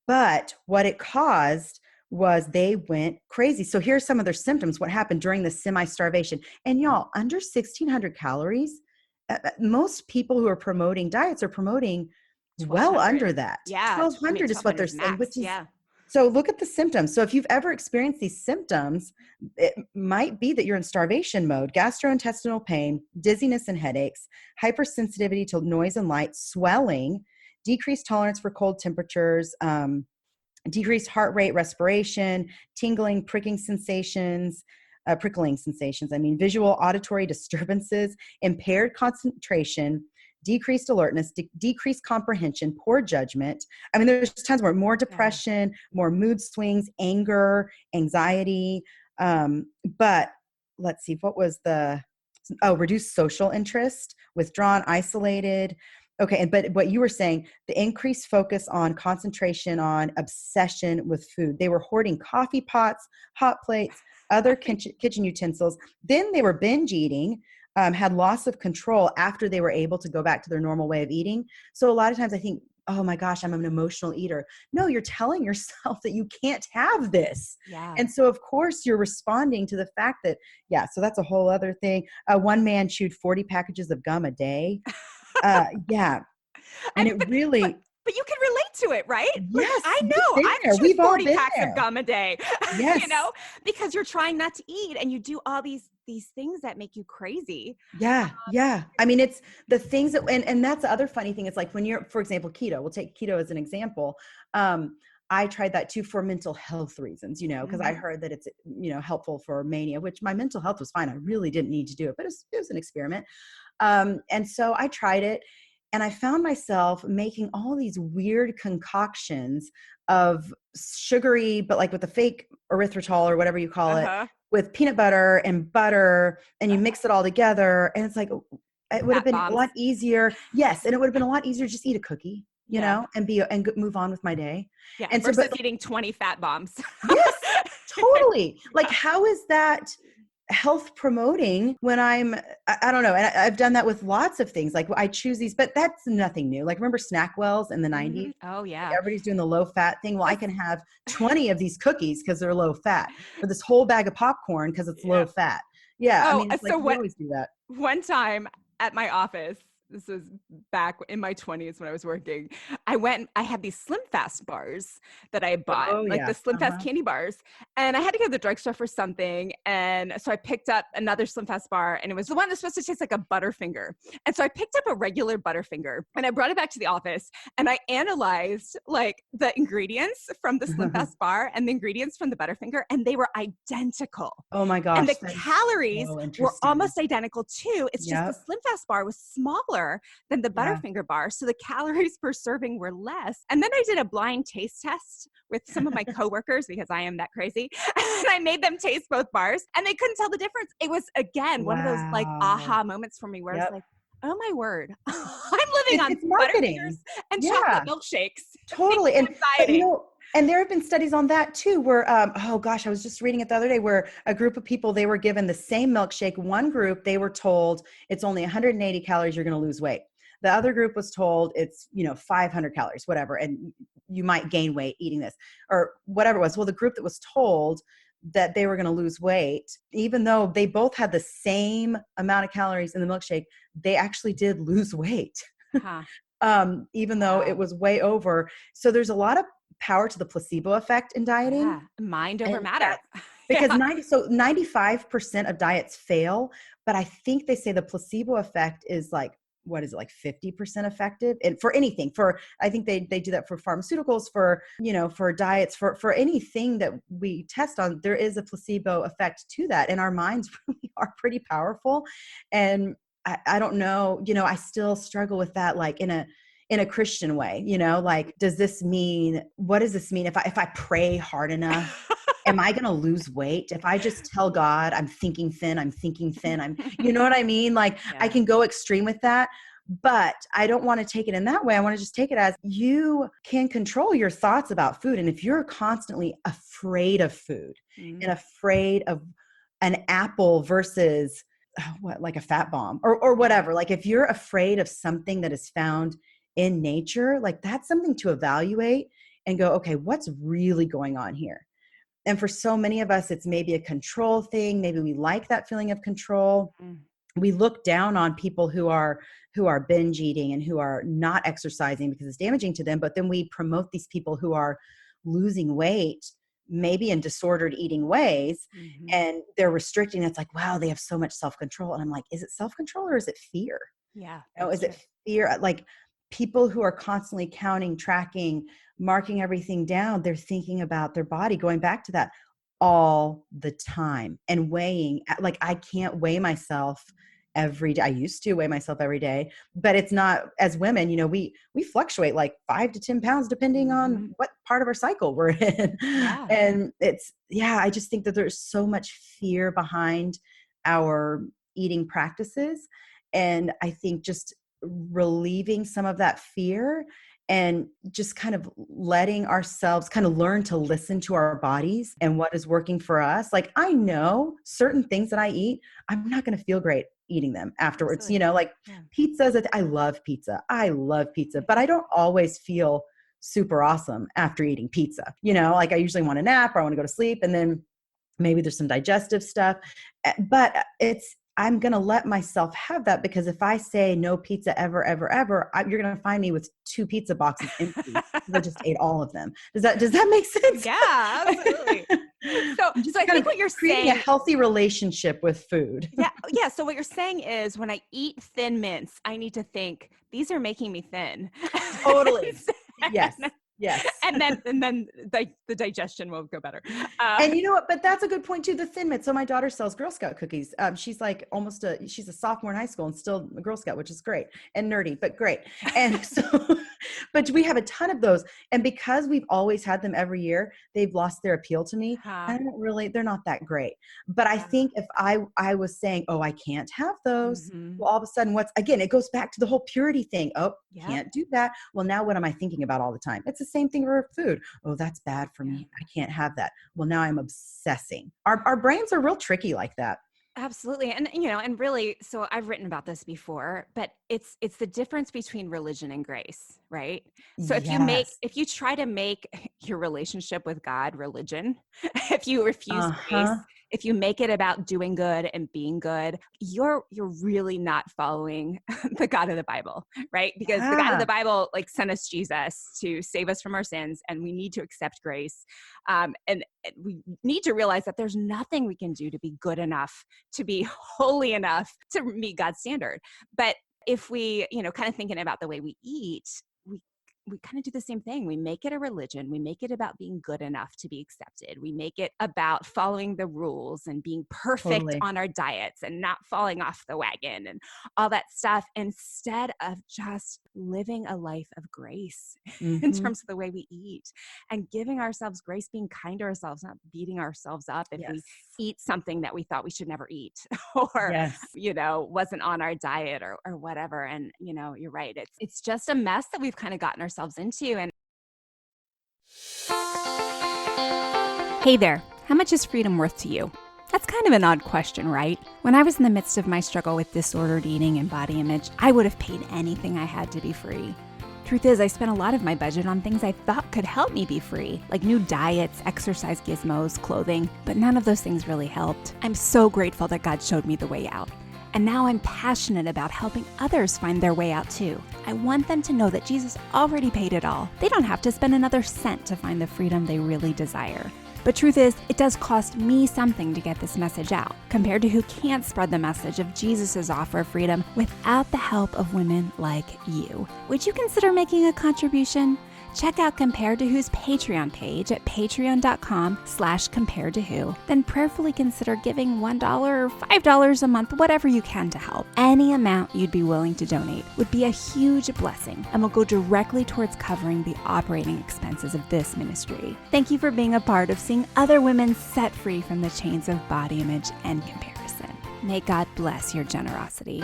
but what it caused was they went crazy. So here's some of their symptoms. What happened during the semi-starvation? And y'all, under 1,600 calories, most people who are promoting diets are promoting well 1,200. under that. Yeah. I mean, 1,200 is what 1,200 they're is saying, max. which is, Yeah. so look at the symptoms. So if you've ever experienced these symptoms, it might be that you're in starvation mode: gastrointestinal pain, dizziness and headaches, hypersensitivity to noise and light, swelling, decreased tolerance for cold temperatures, decreased heart rate, respiration, tingling, prickling sensations, visual, auditory disturbances, impaired concentration, decreased alertness, decreased comprehension, poor judgment. There's tons more Yeah. depression, more mood swings, anger, anxiety. But let's see, reduced social interest, withdrawn, isolated. Okay, but what you were saying, the increased focus on concentration, on obsession with food. They were hoarding coffee pots, hot plates, other kitchen utensils. Then they were binge eating, had loss of control after they were able to go back to their normal way of eating. So a lot of times I think oh my gosh, I'm an emotional eater. No, you're telling yourself that you can't have this. Yeah. And so of course you're responding to the fact that, yeah, so that's a whole other thing. One man chewed 40 packages of gum a day. Yeah. And And it really, but you can relate to it, right? Like, yes, I we've know been I there. chew We've all 40 been packs of there. gum a day, Yes. because you're trying not to eat and you do all these things that make you crazy. Yeah. Yeah. I mean, it's the things that, and that's the other funny thing. It's like when you're, for example, keto, we'll take keto as an example. I tried that too for mental health reasons, because I Mhm. heard that it's, helpful for mania, which my mental health was fine. I really didn't need to do it, but it was an experiment. And so I tried it and I found myself making all these weird concoctions of sugary, but like with the fake erythritol or whatever you call it, Uh-huh. with peanut butter, and you mix it all together. And it's like, it would have Fat been a bombs. lot easier. Yes. And it would have been a lot easier to just eat a cookie, Yeah. and move on with my day. Yeah, And so, versus but eating 20 fat bombs. yes, totally. Like, how is that health promoting when I don't know. And I've done that with lots of things. Like I choose these, but that's nothing new. Like remember Snackwells in the 90s? Mhm. Oh, Like yeah. everybody's doing the low fat thing. Well, I Yes. can have 20 of these cookies because they're low fat, or this whole bag of popcorn because it's Yeah. low fat. Yeah. I Oh, mean, it's like so we what always do that. one time at my office, this was back in my 20s when I was working, I had these Slim Fast bars that I bought, Oh like yeah. the Slim Fast Uh-huh. candy bars. And I had to go to the drugstore for something. And so I picked up another Slim Fast bar, and it was the one that's supposed to taste like a Butterfinger. And so I picked up a regular Butterfinger and I brought it back to the office and I analyzed like the ingredients from the Slim Fast bar and the ingredients from the Butterfinger, and they were identical. Oh my And the gosh. That is calories so were interesting. almost identical too. It's just the Yep. Slim Fast bar was smaller than the Yeah. Butterfinger bar. So the calories per serving were less. And then I did a blind taste test with some of my coworkers because I am that crazy. And I made them taste both bars and they couldn't tell the difference. It was, again, one of those like Wow. aha moments for me where I was Yep. like, oh my word, I'm living on It's marketing. Butterfingers and chocolate Yeah. milkshakes. Thank Totally. you, But anxiety. and there have been studies on that too, where, oh gosh, I was just reading it the other day where a group of people, they were given the same milkshake. One group, they were told it's only 180 calories, you're going to lose weight. The other group was told it's, 500 calories, whatever. And you might gain weight eating this or whatever it was. Well, the group that was told that they were going to lose weight, even though they both had the same amount of calories in the milkshake, they actually did lose weight. Huh. Even though it Wow. was way over. So there's a lot of power to the placebo effect in dieting. Yeah. Mind over And matter. that's because Yeah. 95% of diets fail, but I think they say the placebo effect is like, what is it, like 50% effective? And for anything, I think they do that for pharmaceuticals, for diets, for anything that we test on, there is a placebo effect to that. And our minds really are pretty powerful. And I don't know, I still struggle with that, like in a Christian way, like, what does this mean? If I pray hard enough, am I going to lose weight? If I just tell God I'm thinking thin, you know what I mean? Like I Yeah. can go extreme with that, but I don't want to take it in that way. I want to just take it as you can control your thoughts about food. And if you're constantly afraid of food and Mm. afraid of an apple versus like a fat bomb or Yeah. whatever, like if you're afraid of something that is found in nature, like that's something to evaluate and go, okay, what's really going on here? And for so many of us, it's maybe a control thing. Maybe we like that feeling of control. Mm. We look down on people who are binge eating and who are not exercising because it's damaging to them. But then we promote these people who are losing weight, maybe in disordered eating ways, Mhm. and they're restricting. It's like, wow, they have so much self-control. And I'm like, is it self-control or is it fear? Yeah, Is that's it true. fear? Like people who are constantly counting, tracking, marking everything down, they're thinking about their body, going back to that all the time and weighing. Like I can't weigh myself every day. I used to weigh myself every day, but it's not, as women, we fluctuate like 5 to 10 pounds depending on Mhm. what part of our cycle we're in. Yeah. And I just think that there's so much fear behind our eating practices. And I think just relieving some of that fear and just kind of letting ourselves kind of learn to listen to our bodies and what is working for us. Like I know certain things that I eat, I'm not going to feel great eating them afterwards. Absolutely. Like Yeah. pizzas. I love pizza. I love pizza, but I don't always feel super awesome after eating pizza. Like I usually want a nap or I want to go to sleep, and then maybe there's some digestive stuff. But I'm going to let myself have that, because if I say no pizza ever, ever, ever, you're going to find me with 2 pizza boxes empty because I just ate all of them. Does that make sense? Yeah, absolutely. So I kind think of what you're creating a saying, healthy relationship with food. yeah. So what you're saying is, when I eat Thin Mints, I need to think, these are making me thin. Totally. Yes. Yes. and then the digestion will go better. And you know what? But that's a good point too. The Thin Mints. So my daughter sells Girl Scout cookies. She's like she's a sophomore in high school and still a Girl Scout, which is great and nerdy, but great. And so, but we have a ton of those. And because we've always had them every year, they've lost their appeal to me. They're not that great. But I think if I was saying, oh, I can't have those. Well, all of a sudden, it goes back to the whole purity thing. Oh, can't do that. Well, now what am I thinking about all the time? It's the same thing for food. Oh, that's bad for me. I can't have that. Well, now I'm obsessing. Our brains are real tricky like that. Absolutely. And really, so I've written about this before, but it's the difference between religion and grace, right? So Yes. if you try to make your relationship with God religion, if you refuse grace, if you make it about doing good and being good, you're really not following the God of the Bible, right? Because the God of the Bible sent us Jesus to save us from our sins, and we need to accept grace. And we need to realize that there's nothing we can do to be good enough, to be holy enough to meet God's standard. But if we, kind of thinking about the way we eat, we kind of do the same thing. We make it a religion. We make it about being good enough to be accepted. We make it about following the rules and being perfect on our diets and not falling off the wagon and all that stuff, instead of just living a life of grace in terms of the way we eat and giving ourselves grace, being kind to ourselves, not beating ourselves up if we eat something that we thought we should never eat or, wasn't on our diet or whatever. And, you're right. It's just a mess that we've kind of gotten ourselves into. And hey there, how much is freedom worth to you? That's kind of an odd question, right? When I was in the midst of my struggle with disordered eating and body image, I would have paid anything I had to be free. Truth is, I spent a lot of my budget on things I thought could help me be free, like new diets, exercise gizmos, clothing, but none of those things really helped. I'm so grateful that God showed me the way out. And now I'm passionate about helping others find their way out too. I want them to know that Jesus already paid it all. They don't have to spend another cent to find the freedom they really desire. But truth is, it does cost me something to get this message out, compared to who can't spread the message of Jesus' offer of freedom without the help of women like you. Would you consider making a contribution? Check out Compared to Who's Patreon page at patreon.com/comparedtowho. Then prayerfully consider giving $1 or $5 a month, whatever you can to help. Any amount you'd be willing to donate would be a huge blessing and will go directly towards covering the operating expenses of this ministry. Thank you for being a part of seeing other women set free from the chains of body image and comparison. May God bless your generosity.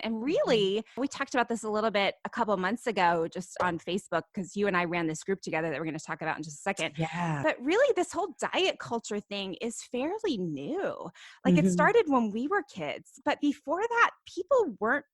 And really, we talked about this a little bit a couple of months ago just on Facebook, because you and I ran this group together that we're going to talk about in just a second. Yeah. But really, this whole diet culture thing is fairly new. It started when we were kids. But before that, people were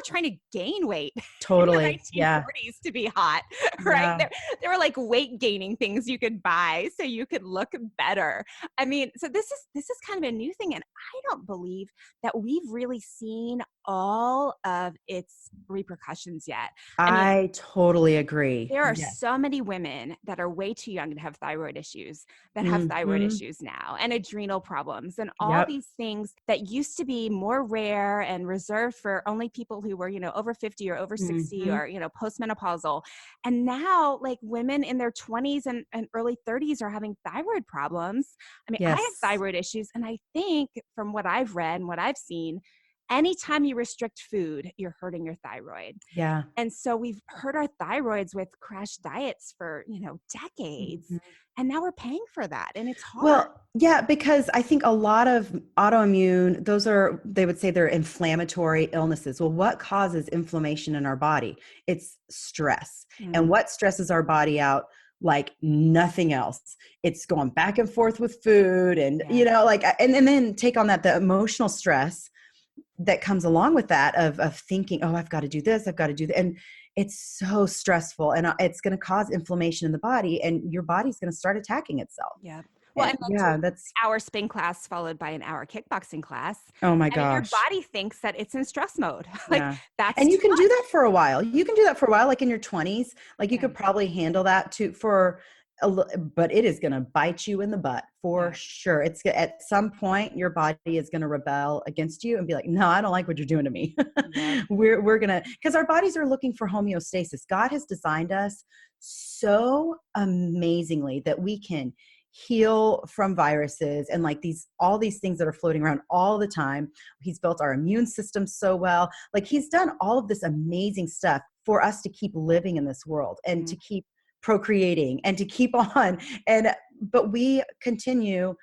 trying to gain weight Totally. in the 1940s to be hot, right? Yeah. There were weight gaining things you could buy so you could look better. I mean, so this is kind of a new thing. And I don't believe that we've really seen all of its repercussions yet. I totally agree. There are so many women that are way too young to have thyroid issues, that have thyroid issues now, and adrenal problems, and all these things that used to be more rare and reserved for only people who were, over 50 or over 60 or, postmenopausal. And now women in their 20s and early 30s are having thyroid problems. I mean, I have thyroid issues. And I think from what I've read and what I've seen, anytime you restrict food, you're hurting your thyroid. Yeah. And so we've hurt our thyroids with crash diets for, decades. And now we're paying for that. And it's hard. Well, yeah, because I think a lot of autoimmune, they would say they're inflammatory illnesses. Well, what causes inflammation in our body? It's stress. And what stresses our body out? like nothing else. It's going back and forth with food and, Yeah. like, and then take on that, the emotional stress that comes along with that of thinking, oh, I've got to do this, I've got to do that. And it's so stressful, and it's going to cause inflammation in the body, and your body's going to start attacking itself. Yeah. Well, And and then yeah, to that's, hour spin class followed by an hour kickboxing class. oh my And your gosh. body thinks that it's in stress mode. Like Yeah. that's And you too can do much. that for a while. You can do that for a while, like in your 20s. Like you Yeah. could probably handle that too for but it is going to bite you in the butt for Yeah. sure. It's at some point your body is going to rebel against you and be like, "No, I don't like what you're doing to me." Yeah. We're going to, because our bodies are looking for homeostasis. God has designed us so amazingly that we can heal from viruses and like all these things that are floating around all the time. He's built our immune system so well. Like he's done all of this amazing stuff for us to keep living in this world and to keep procreating and to keep on. But we continue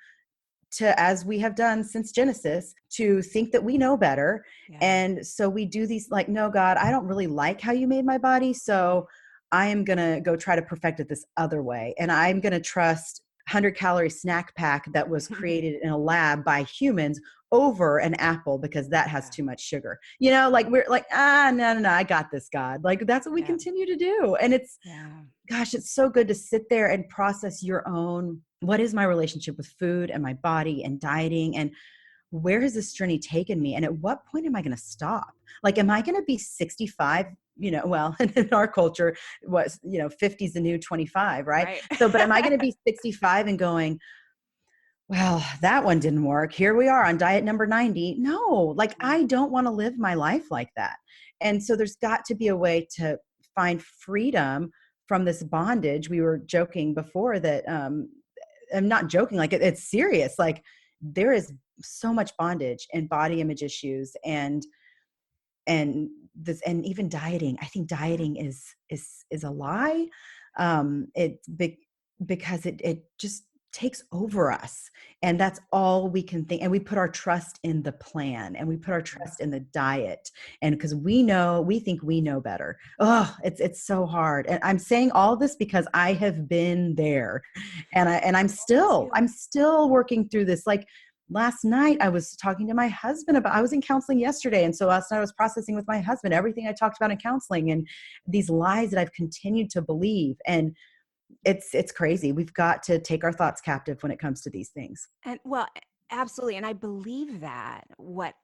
to, as we have done since Genesis, to think that we know better. Yeah. And so we do these like, no, God, I don't really like how you made my body. So I am going to go try to perfect it this other way. And I'm going to trust 100-calorie snack pack that was created in a lab by humans over an apple because that has too much sugar. Like we're like, no, I got this, God. Like that's what we continue to do. And it's, gosh, it's so good to sit there and process your own, what is my relationship with food and my body and dieting, and where has this journey taken me? And at what point am I going to stop? Like, am I going to be 65? Well, in our culture, 50 is the new 25, right? So, but am I going to be 65 and going, well, that one didn't work. Here we are on diet number 90. No, like I don't want to live my life like that. And so there's got to be a way to find freedom from this bondage. We were joking before that, I'm not joking, like it's serious. Like there is so much bondage and body image issues and this, and even dieting. I think dieting is a lie. It's big because it just takes over us, and that's all we can think. And we put our trust in the plan, and we put our trust in the diet, and because we think we know better. Oh, it's so hard. And I'm saying all this because I have been there, and I'm still working through this. Like last night I was talking to my husband I was in counseling yesterday. And so last night I was processing with my husband everything I talked about in counseling and these lies that I've continued to believe. And it's crazy. We've got to take our thoughts captive when it comes to these things. And well, absolutely. And I believe that what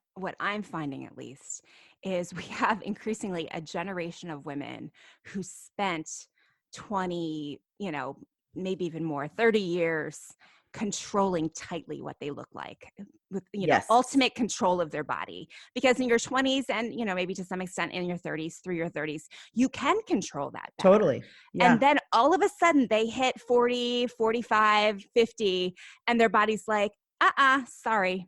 I'm finding at least is we have increasingly a generation of women who spent 20, maybe even more, 30 years controlling tightly what they look like with, Yes. ultimate control of their body. Because in your 20s and, maybe to some extent in your 30s, through your 30s, you can control that better. Totally. Yeah. And then all of a sudden they hit 40, 45, 50, and their body's like, sorry,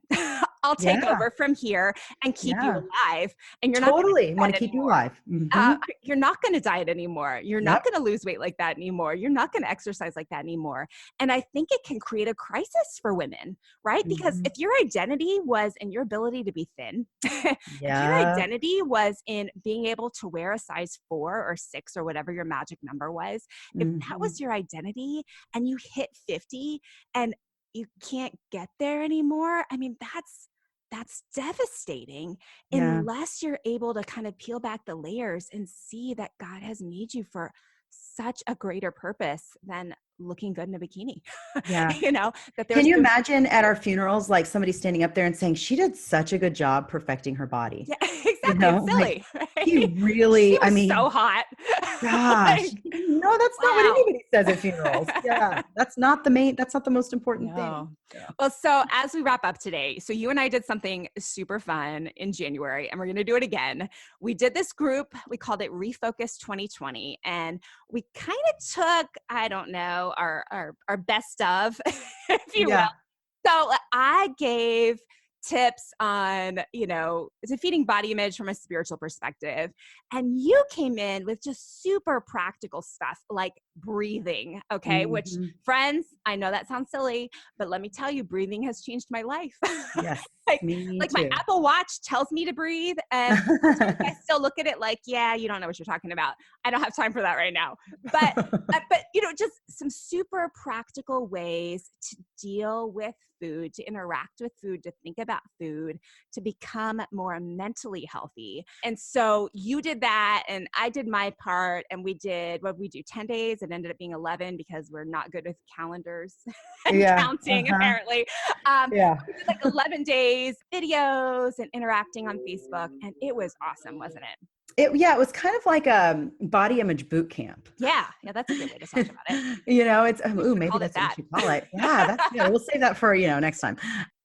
I'll take over from here and keep you alive. And you're totally not want to keep you alive. Mm-hmm. You're not going to diet anymore. You're not going to lose weight like that anymore. You're not going to exercise like that anymore. And I think it can create a crisis for women, right? Because if your identity was in your ability to be thin, if your identity was in being able to wear a size 4 or 6 or whatever your magic number was, if that was your identity and you hit 50 and you can't get there anymore, I mean, that's devastating unless you're able to kind of peel back the layers and see that God has made you for such a greater purpose than looking good in a bikini. Yeah. That Can you imagine at our funerals, like somebody standing up there and saying, she did such a good job perfecting her body? Yeah, exactly. It's silly. Like, he really, she was so hot. Gosh, no, that's not what anybody says at funerals. Yeah. That's not the most important thing. Yeah. Well, so as we wrap up today, so you and I did something super fun in January, and we're going to do it again. We did this group, we called it Refocus 2020. And we kind of took, I don't know, our best of, if you will. So I gave tips on, defeating body image from a spiritual perspective. And you came in with just super practical stuff like breathing. Okay. Which, Mhm. friends, I know that sounds silly, but let me tell you, breathing has changed my life. Yes, like, me my too. Apple Watch tells me to breathe. And I still look at it like, yeah, you don't know what you're talking about. I don't have time for that right now. But just some super practical ways to deal with food, to interact with food, to think about food, to become more mentally healthy. And so you did that and I did my part, and we did, 10 days? It ended up being 11 because we're not good with calendars and Yeah. counting, Uh-huh. apparently. Yeah. We did like 11 days, videos and interacting on Facebook. And it was awesome, wasn't it? It was kind of like a body image boot camp. Yeah. Yeah. That's a good way to talk about it. It's, We should have maybe called it that's what we that. should call it. Yeah, that's good. We'll save that for, next time.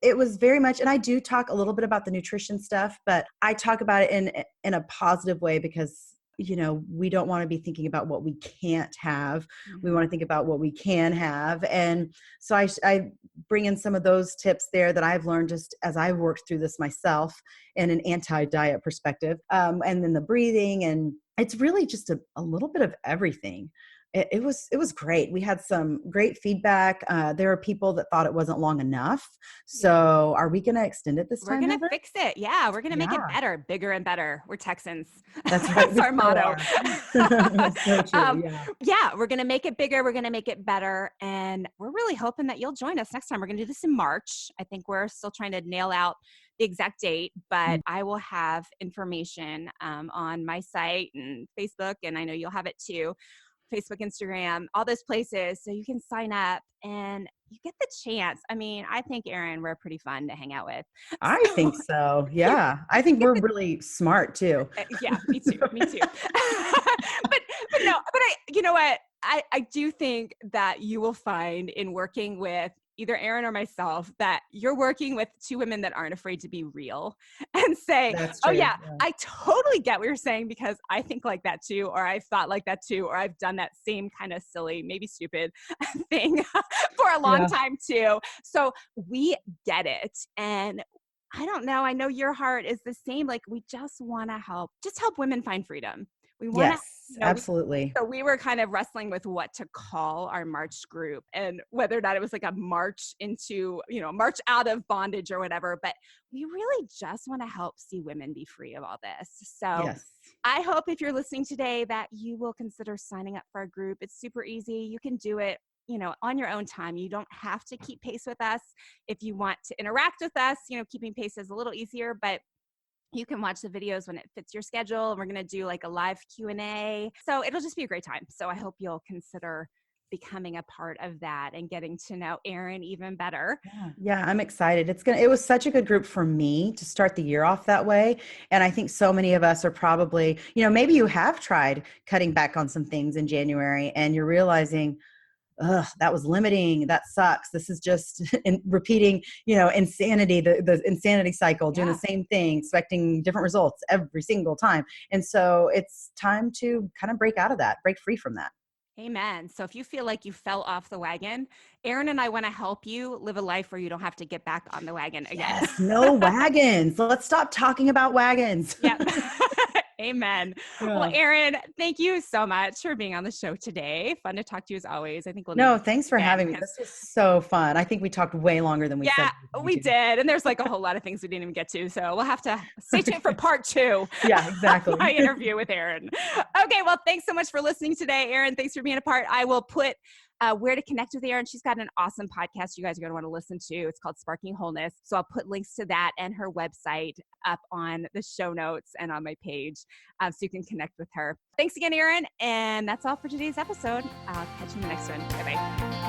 It was very much, and I do talk a little bit about the nutrition stuff, but I talk about it in a positive way because, we don't want to be thinking about what we can't have. We want to think about what we can have. And so I bring in some of those tips there that I've learned just as I've worked through this myself in an anti-diet perspective. And then the breathing, and it's really just a little bit of everything. It was great. We had some great feedback. There are people that thought it wasn't long enough. So are we going to extend it this We're time, going to Heather? fix it. Yeah. We're going to make it Yeah, better, bigger and better. We're Texans. that's right. That's We our so motto. are. So true. Yeah. Yeah. We're going to make it bigger. We're going to make it better. And we're really hoping that you'll join us next time. We're going to do this in March. I think we're still trying to nail out the exact date, but I will have information on my site and Facebook, and I know you'll have it too. Facebook, Instagram, all those places. So you can sign up and you get the chance. I mean, I think, Erin, we're pretty fun to hang out with. I think so. Yeah. I think we're really smart too. Yeah, me too. Me too. but no, but you know what? I do think that you will find in working with either Erin or myself that you're working with two women that aren't afraid to be real and say, That's oh true. yeah, Yeah. I totally get what you're saying because I think like that too, or I've thought like that too, or I've done that same kind of silly, maybe stupid thing for a long Yeah. time too. So we get it. And I don't know. I know your heart is the same. Like we just want to help women find freedom. We want to, Yes, absolutely. so we were kind of wrestling with what to call our March group and whether or not it was like a march into, march out of bondage or whatever. But we really just want to help see women be free of all this. So Yes. I hope if you're listening today that you will consider signing up for a group. It's super easy. You can do it, on your own time. You don't have to keep pace with us. If you want to interact with us, keeping pace is a little easier, but you can watch the videos when it fits your schedule. And we're going to do like a live Q&A. So it'll just be a great time. So I hope you'll consider becoming a part of that and getting to know Erin even better. Yeah, I'm excited. It was such a good group for me to start the year off that way. And I think so many of us are probably, maybe you have tried cutting back on some things in January and you're realizing, that was limiting. That sucks. This is just repeating, insanity, the insanity cycle, doing the same thing, expecting different results every single time. And so it's time to kind of break out of that, break free from that. Amen. So if you feel like you fell off the wagon, Erin and I want to help you live a life where you don't have to get back on the wagon again. Yes, no wagons. Let's stop talking about wagons. Yep. Amen. Yeah. Well, Erin, thank you so much for being on the show today. Fun to talk to you as always. I think we'll thanks for having me. This was so fun. I think we talked way longer than we said. Yeah, we did. And there's like a whole lot of things we didn't even get to. So we'll have to stay tuned for part 2. Yeah, exactly. My interview with Erin. Okay. Well, thanks so much for listening today, Erin. Thanks for being a part. I will put where to connect with Erin. She's got an awesome podcast you guys are going to want to listen to. It's called Sparking Wholeness. So I'll put links to that and her website up on the show notes and on my page so you can connect with her. Thanks again, Erin. And that's all for today's episode. I'll catch you in the next one. Bye-bye.